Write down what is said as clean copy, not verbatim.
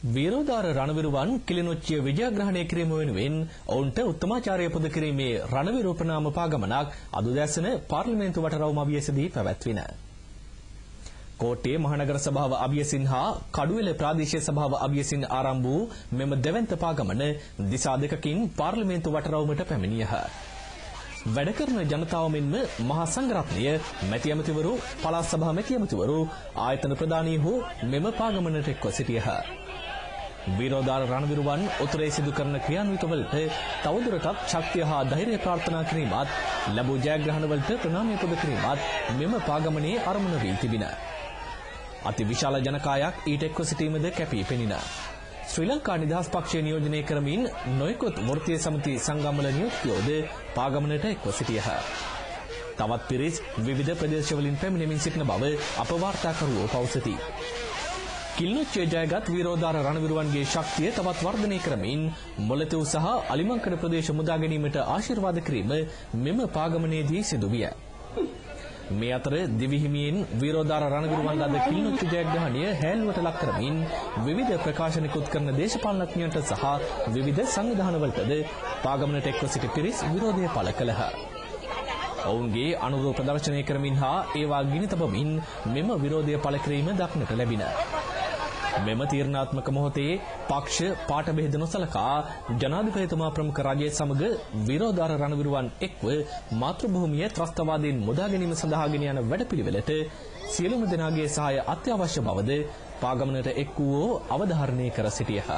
විරෝධාර රණවිරුවන් කිලිනොච්චිය විජයග්‍රහණය කිරීම වෙනුවෙන් ඔවුන්ට උත්තමාචාරය පුද කිරීමේ රණවිරෝපනාම පාගමනක් අද උදෑසන පාර්ලිමේන්තු වටරවුම අභියසදී පැවැත්වින. කෝට්ටේ මහනගර සභාව අභියසින් හා කඩුවෙල ප්‍රාදේශීය සභාව අභියසින් ආරම්භ වූ මෙම දෙවන්ත පාගමන දිසා දෙකකින් පාර්ලිමේන්තු වටරවුමට පැමිණියහ. වැඩ කරන ජනතාව මෙන්ම මහා සංඝරත්නය, මැති ඇමතිවරු, පළාත් සභා මැති ඇමතිවරු, ආයතන ප්‍රධානී හෝ මෙම පාගමනට එක්ව සිටියහ. විරෝධාර රණවිරුවන් උතුරේ සිදු කරන ක්‍රියාන්විතවලට තවදුරටත් ශක්තිය හා ධෛර්යය ප්‍රාර්ථනා කිරීමත් ලැබූ ජයග්‍රහණවලට ප්‍රණාමය පුද කිරීමත් මෙම පාගමනේ අරමුණ වී තිබින. අති විශාල ජනකායක් ඊට එක්ව සිටීමද කැපී පෙනින. ශ්‍රී ලංකා නිදහස් පක්ෂය නියෝජනය කරමින් නොයෙකුත් වෘත්තීය සමිති සංගම්වල නියුක්තියෝද පාගමනට එක්ව සිටියහ. තවත් පිරිස් විවිධ ප්‍රදේශවලින් පැමිණෙමින් සිටින බව අප වාර්තාකරුවෝ පවසති. කිලිනොච්චිය ජයගත් විරෝධාර රණවිරුවන්ගේ ශක්තිය තවත් වර්ධනය කරමින් මොළතෙව් සහ අලිමංකඩ ප්‍රදේශ මුදා ගැනීමට ආශිර්වාද කිරීම මෙම පාගමනේදී සිදු විය. මේ අතර දිවිහිමියෙන් විරෝධාර රණවිරුවන් ලද කිලිනොච්චිය ජයග්‍රහණය හැල්ලුවට ලක් කරමින් විවිධ ප්‍රකාශනිකුත් කරන දේශපාලනඥයන්ට සහ විවිධ සංවිධානවලටද පාගමනට එක්ව සිටි පිරිස් විරෝධය පළ කළහ. ඔවුන්ගේ අනුරෝධ ප්‍රදර්ශනය කරමින් හා ඒවා ගිනි තබමින් මෙම විරෝධය පළ කිරීම දක්නට ලැබින. මෙම තීරණාත්මක මොහොතේ පක්ෂ පාට බෙහෙද නොසලකා ජනාධිපතිතුමා ප්‍රමුඛ රජය සමග විරෝධාර රණවිරුවන් එක්ව මාතෘභූමිය ත්‍රස්තවාදයෙන් මුදා ගැනීම සඳහා ගෙන යන වැඩපිළිවෙලට සියලුම දෙනාගේ සහාය අත්‍යවශ්‍ය බවද පාගමනට එක් වූ අවධාරණය කර සිටියහ.